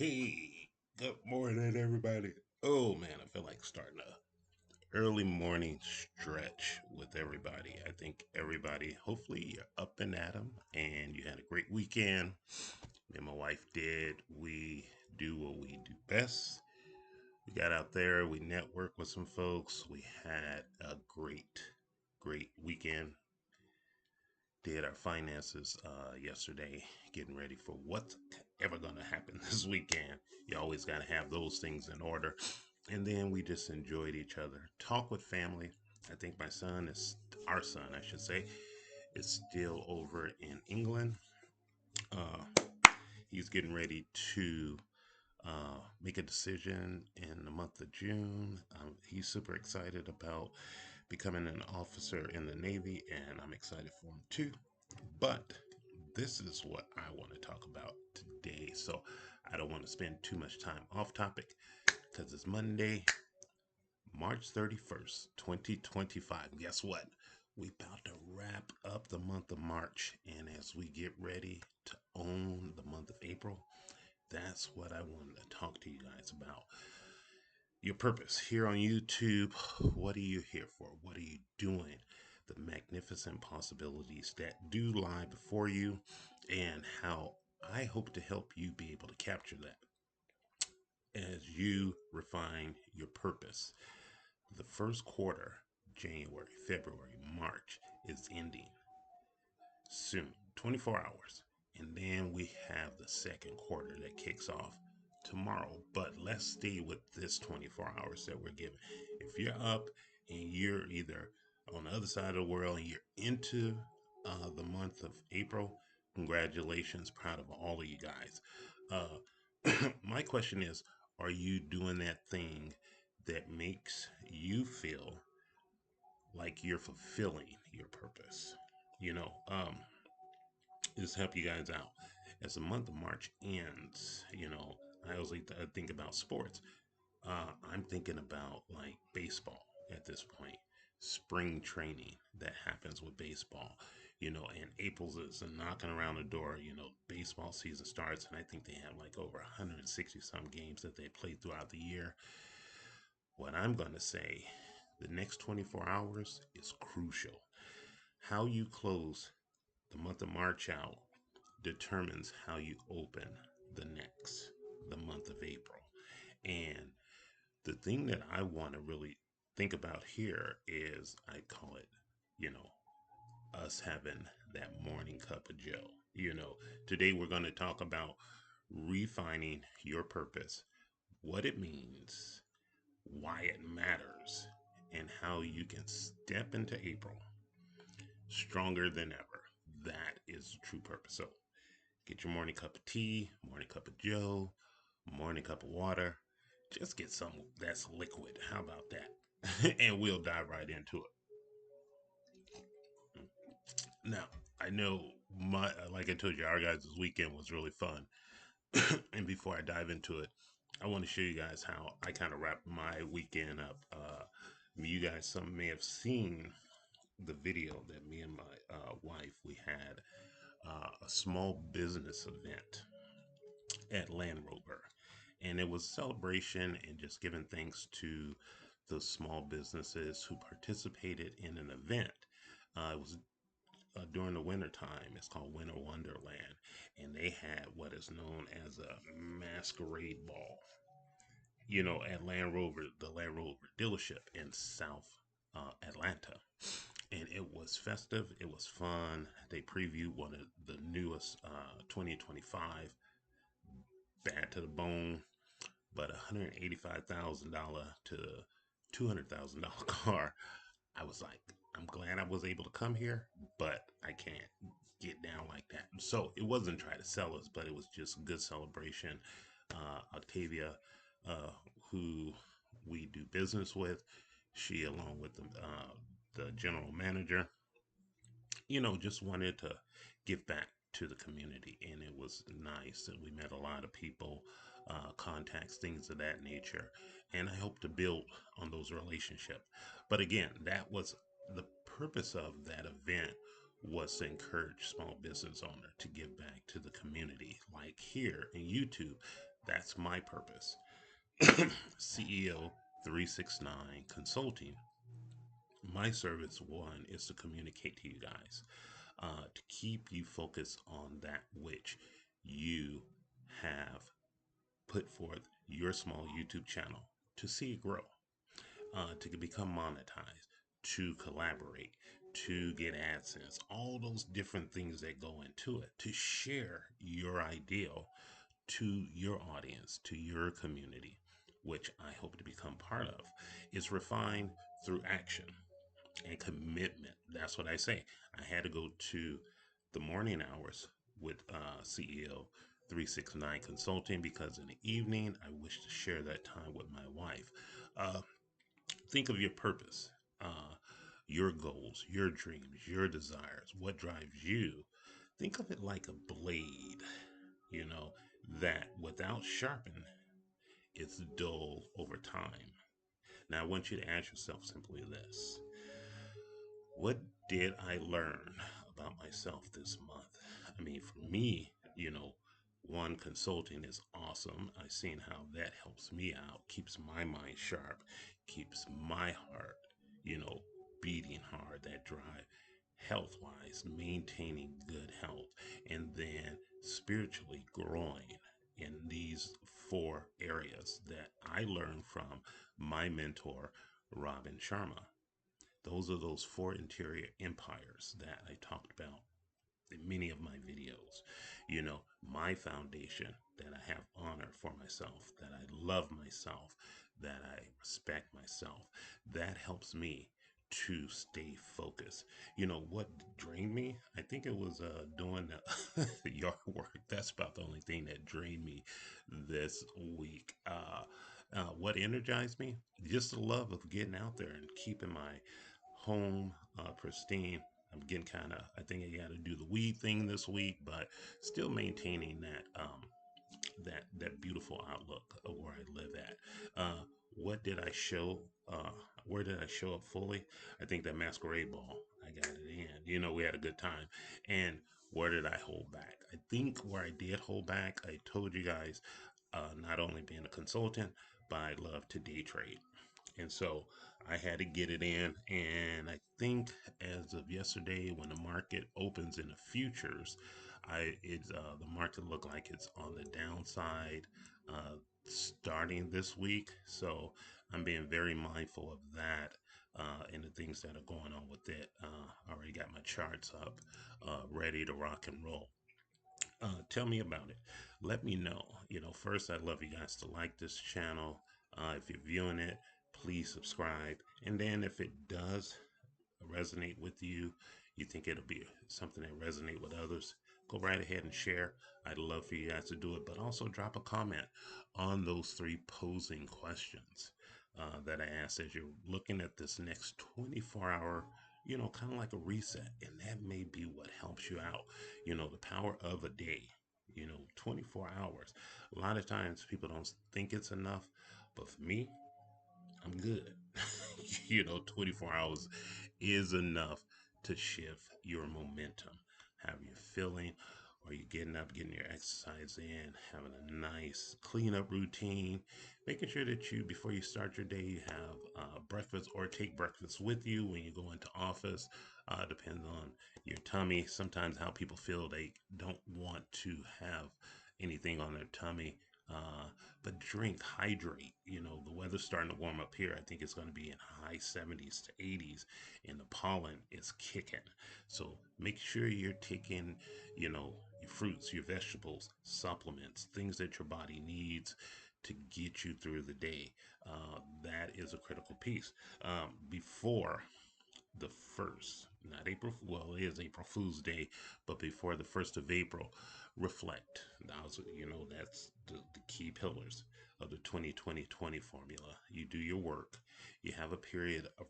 Hey, good morning, everybody. Oh man, I feel like starting a early morning stretch with everybody. I think everybody, hopefully, you're up and at 'em, and you had a great weekend. Me and my wife did. We do what we do best. We got out there. We networked with some folks. We had a great weekend. Did our finances yesterday, getting ready for what's ever going to happen this weekend. You always got to have those things in order. And then we just enjoyed each other, talk with family. I think our son, I should say, is still over in England. Uh, he's getting ready to make a decision in the month of June. He's super excited about becoming an officer in the Navy, and I'm excited for him too. But this is what I want to talk about today. So I don't want to spend too much time off topic because it's Monday, March 31st, 2025. Guess what? We about to wrap up the month of March. And as we get ready to own the month of April, that's what I wanted to talk to you guys about. Your purpose here on YouTube. What are you here for? What are you doing? The magnificent possibilities that do lie before you, and how I hope to help you be able to capture that as you refine your purpose. The first quarter, January, February, March, is ending soon, 24 hours. And then we have the second quarter that kicks off tomorrow. But let's stay with this 24 hours that we're given. If you're up and you're either on the other side of the world and you're into the month of April, congratulations. Proud of all of you guys. My question is, are you doing that thing that makes you feel like you're fulfilling your purpose? You know, just help you guys out. As the month of March ends, I always like to think about sports. I'm thinking about like baseball at this point, spring training that happens with baseball, and April's is knocking around the door. Baseball season starts, and I think they have like over 160 some games that they play throughout the year. What I'm going to say, the next 24 hours is crucial. How you close the month of March out determines how you open the month of April. And the thing that I want to really think about here is I call it, you know, us having that morning cup of Joe. Today we're going to talk about refining your purpose, what it means, why it matters, and how you can step into April stronger than ever. That is true purpose. So get your morning cup of tea, morning cup of Joe, morning cup of water. Just get some that's liquid. How about that? And we'll dive right into it. Now, I know like I told you, our guys' weekend was really fun. And before I dive into it, I want to show you guys how I kind of wrapped my weekend up. You guys, some may have seen the video that me and my wife we had a small business event at Land Rover, and it was a celebration and just giving thanks to the small businesses who participated in an event. It was during the winter time. It's called Winter Wonderland, and they had what is known as a masquerade ball. At Land Rover, the Land Rover dealership in South Atlanta. And it was festive. It was fun. They previewed one of the newest 2025 Bad to the Bone, but $185,000 to $200,000 car. I was like, I'm glad I was able to come here, but I can't get down like that. So it wasn't trying to sell us, but it was just a good celebration. Octavia, uh, who we do business with, she along with the general manager, just wanted to give back to the community, and it was nice. And we met a lot of people, contacts, things of that nature, and I hope to build on those relationships. But again, that was the purpose of that event, was to encourage small business owner to give back to the community. Like here in YouTube, That's my purpose. CEO 369 Consulting. My service one is to communicate to you guys, to keep you focused on that which you have put forth your small YouTube channel to see it grow, to become monetized, to collaborate, to get AdSense, all those different things that go into it, to share your ideal to your audience, to your community, which I hope to become part of, is refined through action and commitment. That's what I say. I had to go to the morning hours with CEO 369 Consulting because in the evening I wish to share that time with my wife. Uh, think of your purpose, uh, your goals, your dreams, your desires, what drives you. Think of it like a blade, you know, that without sharpen, it's dull over time. Now, I want you to ask yourself simply this: what did I learn about myself this month? I mean, for me, one, consulting is awesome. I've seen how that helps me out, keeps my mind sharp, keeps my heart, you know, beating hard, that drive, health wise, maintaining good health, and then spiritually growing in these four areas that I learned from my mentor, Robin Sharma. Those are those four interior empires that I talked about in many of my videos. My foundation, that I have honor for myself, that I love myself, that I respect myself, that helps me to stay focused. What drained me? I think it was doing the yard work. That's about the only thing that drained me this week. What energized me? Just the love of getting out there and keeping my home pristine. I'm getting I think I got to do the weed thing this week, but still maintaining that beautiful outlook of where I live at. What did I show? Where did I show up fully? I think that masquerade ball, I got it in. We had a good time. And where did I hold back? I think where I did hold back, I told you guys, not only being a consultant, but I love to day trade. And so I had to get it in. And I think as of yesterday, when the market opens in the futures, the market looked like it's on the downside starting this week. So I'm being very mindful of that. And the things that are going on with it. I already got my charts up, ready to rock and roll. Tell me about it. Let me know. First, I'd love you guys to like this channel. If you're viewing it, please subscribe. And then if it does resonate with you, you think it'll be something that resonate with others, go right ahead and share. I'd love for you guys to do it, but also drop a comment on those three posing questions that I asked as you're looking at this next 24-hour, kind of like a reset. And that may be what helps you out. The power of a day, 24 hours. A lot of times people don't think it's enough, but for me, I'm good. 24 hours is enough to shift your momentum. How you're feeling, are you getting up, getting your exercise in, having a nice cleanup routine, making sure that before you start your day, you have breakfast or take breakfast with you when you go into office. Depends on your tummy. Sometimes how people feel, they don't want to have anything on their tummy. Uh, but drink, hydrate. The weather's starting to warm up here. I think it's going to be in high 70s to 80s, and the pollen is kicking. So make sure you're taking, your fruits, your vegetables, supplements, things that your body needs to get you through the day. That is a critical piece. Before the first, not April, well, it is April Fool's Day, but before the 1st of April, reflect. That's the key pillars of the 2020 formula. You do your work, you have a period of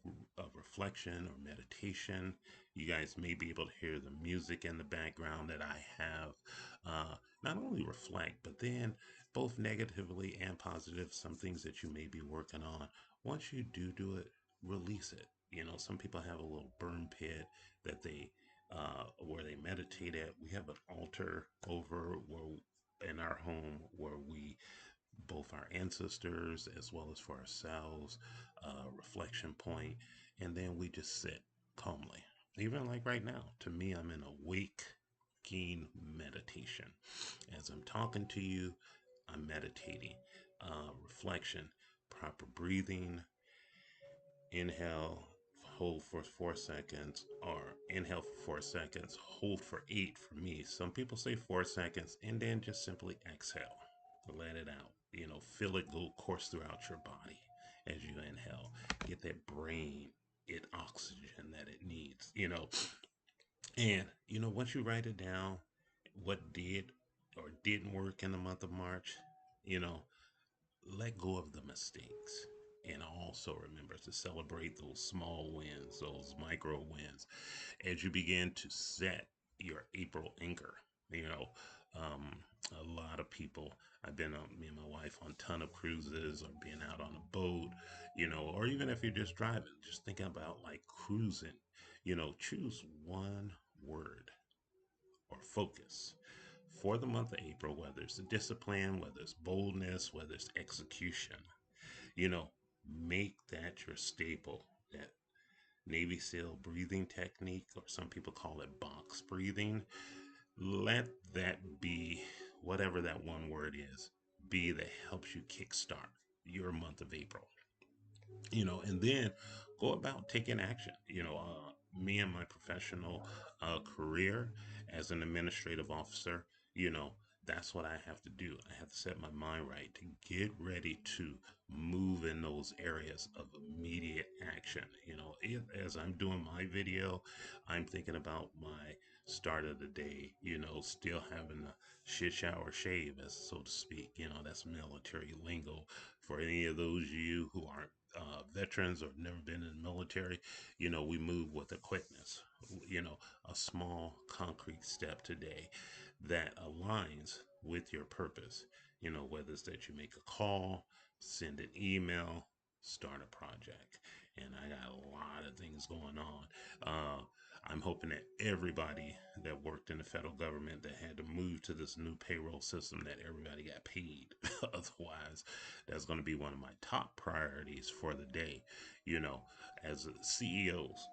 reflection or meditation. You guys may be able to hear the music in the background that I have. Not only reflect, but then both negatively and positive, some things that you may be working on. Once you do it, release it. Some people have a little burn pit that they where they meditate at. We have an altar over where in our home where we both our ancestors as well as for ourselves, reflection point, and then we just sit calmly. Even like right now, to me, I'm in a waking meditation. As I'm talking to you, I'm meditating. Reflection, proper breathing, inhale, hold for 4 seconds, or inhale for 4 seconds, hold for eight for me. Some people say 4 seconds, and then just simply exhale. Let it out. Feel it go course throughout your body as you inhale. Get that brain it oxygen that it needs. And once you write it down, what did or didn't work in the month of March, you know, let go of the mistakes, and also remember to celebrate those small wins, those micro wins, as you begin to set your April anchor. You know, um, a lot of people, I've been on, me and my wife, on a ton of cruises or being out on a boat, or even if you're just driving, just thinking about like cruising, choose one word or focus for the month of April, whether it's discipline, whether it's boldness, whether it's execution. You know, make that your staple. That Navy SEAL breathing technique, or some people call it box breathing. Let that be whatever that one word is, be that helps you kickstart your month of April. And then go about taking action. Me and my professional career as an administrative officer, you know, that's what I have to do. I have to set my mind right to get ready to move in those areas of immediate action. As I'm doing my video, I'm thinking about my start of the day, still having a shit shower shave, as so to speak. That's military lingo for any of those you who aren't veterans or never been in the military. We move with a quickness, you know, a small concrete step today that aligns with your purpose. Whether it's that you make a call, send an email, start a project. And I got a lot of things going on. I'm hoping that everybody that worked in the federal government that had to move to this new payroll system, that everybody got paid. Otherwise, that's going to be one of my top priorities for the day. You know, as CEOs,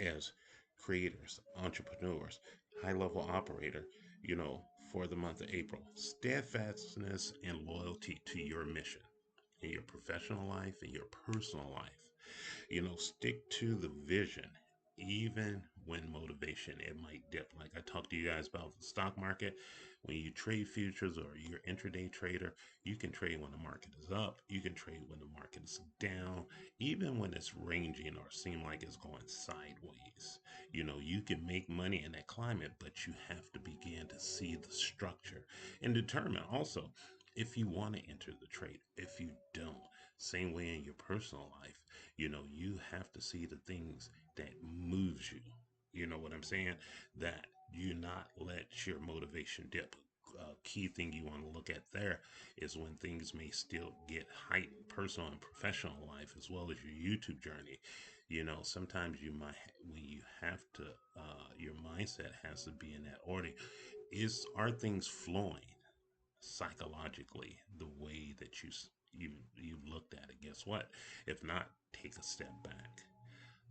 as creators, entrepreneurs, high level operator, for the month of April, steadfastness and loyalty to your mission in your professional life and your personal life. Stick to the vision, even when motivation it might dip. Like I talked to you guys about the stock market. When you trade futures or you're intraday trader, you can trade when the market is up. You can trade when the market is down, even when it's ranging or seem like it's going sideways. You can make money in that climate, but you have to begin to see the structure and determine also if you want to enter the trade. If you don't, same way in your personal life, you have to see the things that moves you. You know what I'm saying? That you not let your motivation dip. Key thing you want to look at there is when things may still get heightened, personal and professional life, as well as your YouTube journey. Sometimes you might, when you have to, your mindset has to be in that order. Are things flowing psychologically the way that you looked at it? Guess what? If not, take a step back,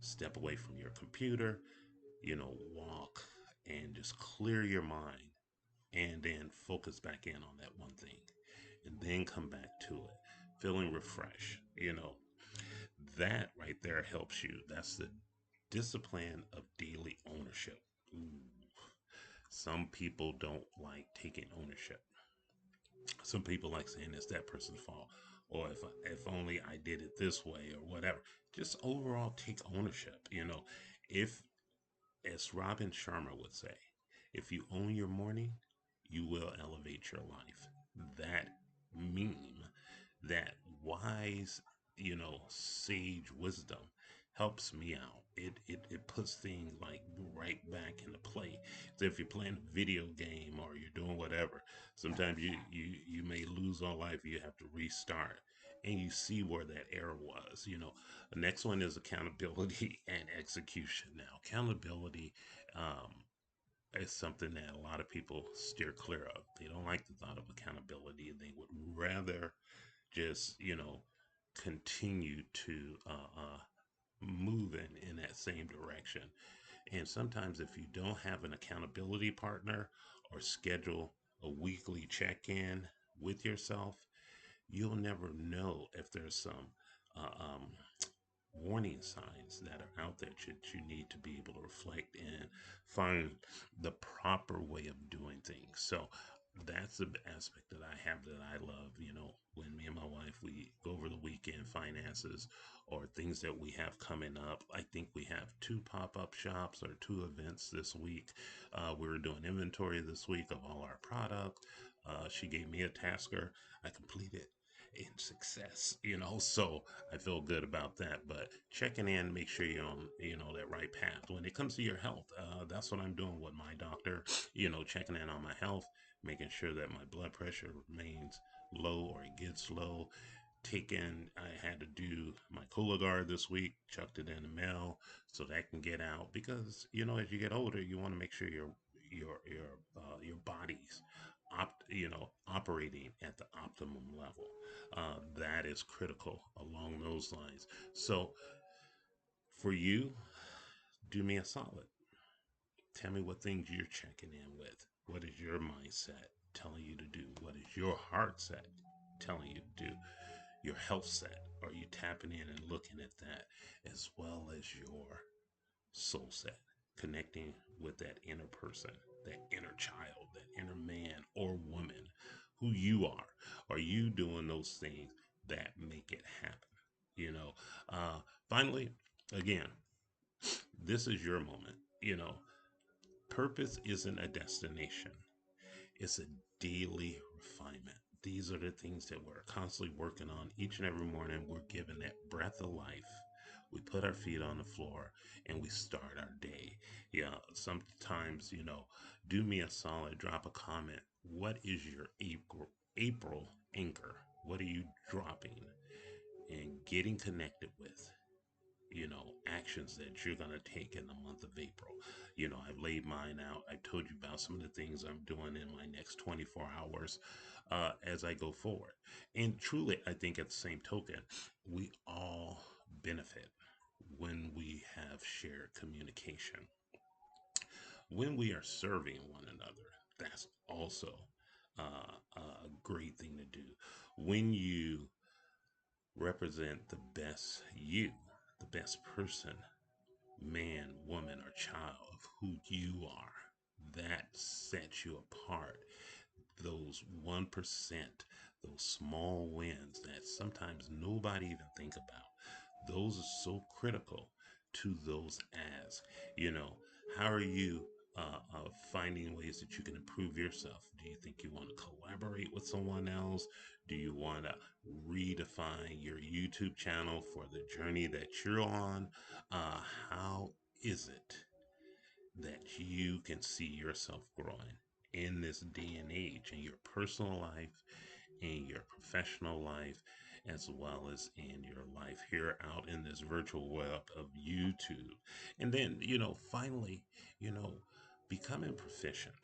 step away from your computer, walk and just clear your mind, and then focus back in on that one thing, and then come back to it feeling refreshed. That right there helps you. That's the discipline of daily ownership. Ooh. Some people don't like taking ownership. Some people like saying it's that person's fault, or if only I did it this way, or whatever. Just overall take ownership. If, as Robin Sharma would say, if you own your morning, you will elevate your life. That meme, that wise, sage wisdom helps me out. It puts things like right back into play. So if you're playing a video game or you're doing whatever, sometimes you may lose all life. You have to restart, and you see where that error was. The next one is accountability and execution. Now, accountability is something that a lot of people steer clear of. They don't like the thought of accountability. They would rather just, continue to move in that same direction. And sometimes, if you don't have an accountability partner or schedule a weekly check in with yourself, you'll never know if there's some uh, um, warning signs that are out there that you need to be able to reflect and find the proper way of doing things. So that's the aspect that I have that I love. When me and my wife we go over the weekend finances or things that we have coming up. I think we have two pop-up shops or two events this week. We're doing inventory this week of all our product. She gave me a tasker. I completed in success, so I feel good about that. But checking in, make sure you're on, that right path. When it comes to your health, that's what I'm doing with my doctor, checking in on my health, making sure that my blood pressure remains low or it gets low. I had to do my Cologuard this week, chucked it in the mail so that can get out because, as you get older, you want to make sure your body's operating at the optimum level. That is critical along those lines. So for you, do me a solid. Tell me what things you're checking in with. What is your mindset telling you to do? What is your heart set telling you to do? Your health set? Are you tapping in and looking at that as well as your soul set? Connecting with that inner person, that inner child, that inner man or woman who you are. Are you doing those things that make it happen? You know, finally, again, this is your moment. Purpose isn't a destination, it's a daily refinement. These are the things that we're constantly working on each and every morning. We're given that breath of life. We put our feet on the floor and we start our day. Yeah, sometimes, do me a solid, drop a comment. What is your April anchor? What are you dropping and getting connected with? Actions that you're going to take in the month of April. I've laid mine out. I told you about some of the things I'm doing in my next 24 hours as I go forward. And truly, I think at the same token, we all benefit when we have shared communication. When we are serving one another, that's also a great thing to do. When you represent the best you, the best person, man, woman, or child of who you are, that sets you apart. Those 1%, those small wins that sometimes nobody even think about, those are so critical to those asks. You know, how are you finding ways that you can improve yourself? Do you think you want to collaborate with someone else? Do you want to redefine your YouTube channel for the journey that you're on? How is it that you can see yourself growing in this day and age in your personal life, in your professional life, as well as in your life here out in this virtual web of YouTube? And then, finally, you know, becoming proficient.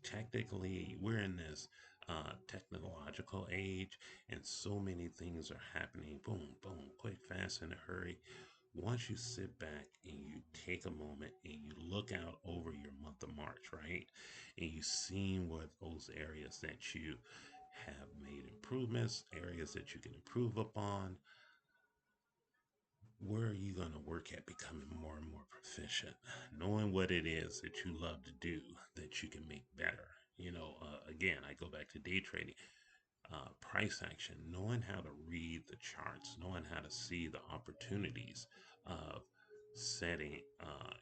Technically, we're in this technological age, and so many things are happening. Boom, boom, quick, fast, in a hurry. Once you sit back and you take a moment and you look out over your month of March, right? And you see what those areas that you have made improvements, areas that you can improve upon, where are you going to work at becoming more and more proficient, knowing what it is that you love to do that you can make better. Again, I go back to day trading, price action, knowing how to read the charts, knowing how to see the opportunities of setting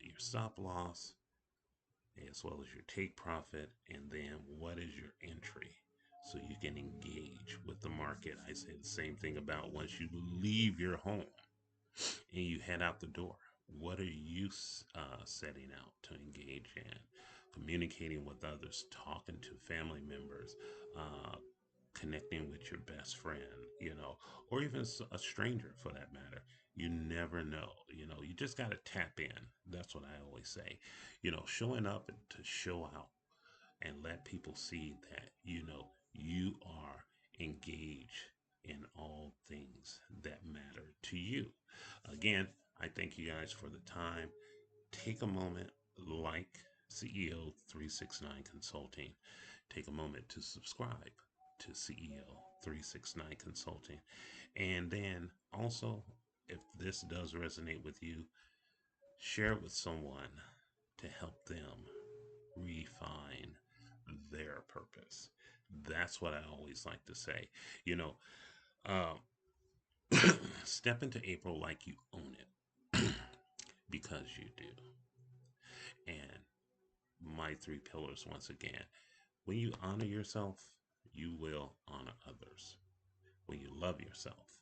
your stop loss as well as your take profit, and then what is your entry so you can engage with the market. I say the same thing about once you leave your home and you head out the door. What are you setting out to engage in? Communicating with others, talking to family members, uh, connecting with your best friend, or even a stranger for that matter. You never know. You just got to tap in. That's what I always say. Showing up to show out and let people see that, you are engage in all things that matter to you. Again, I thank you guys for the time. Take a moment, like CEO 369 Consulting. Take a moment to subscribe to CEO 369 Consulting. And then also, if this does resonate with you, share it with someone to help them refine their purpose. That's what I always like to say. You know, um, step into April like you own it because you do. And my three pillars, once again, when you honor yourself, you will honor others. When you love yourself,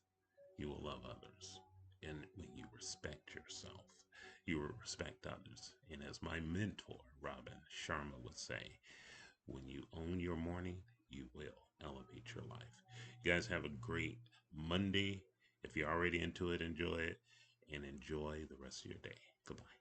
you will love others. And when you respect yourself, you will respect others. And as my mentor, Robin Sharma, would say, when you own your morning, you will elevate your life. You guys have a great Monday. If you're already into it, enjoy it and enjoy the rest of your day. Goodbye.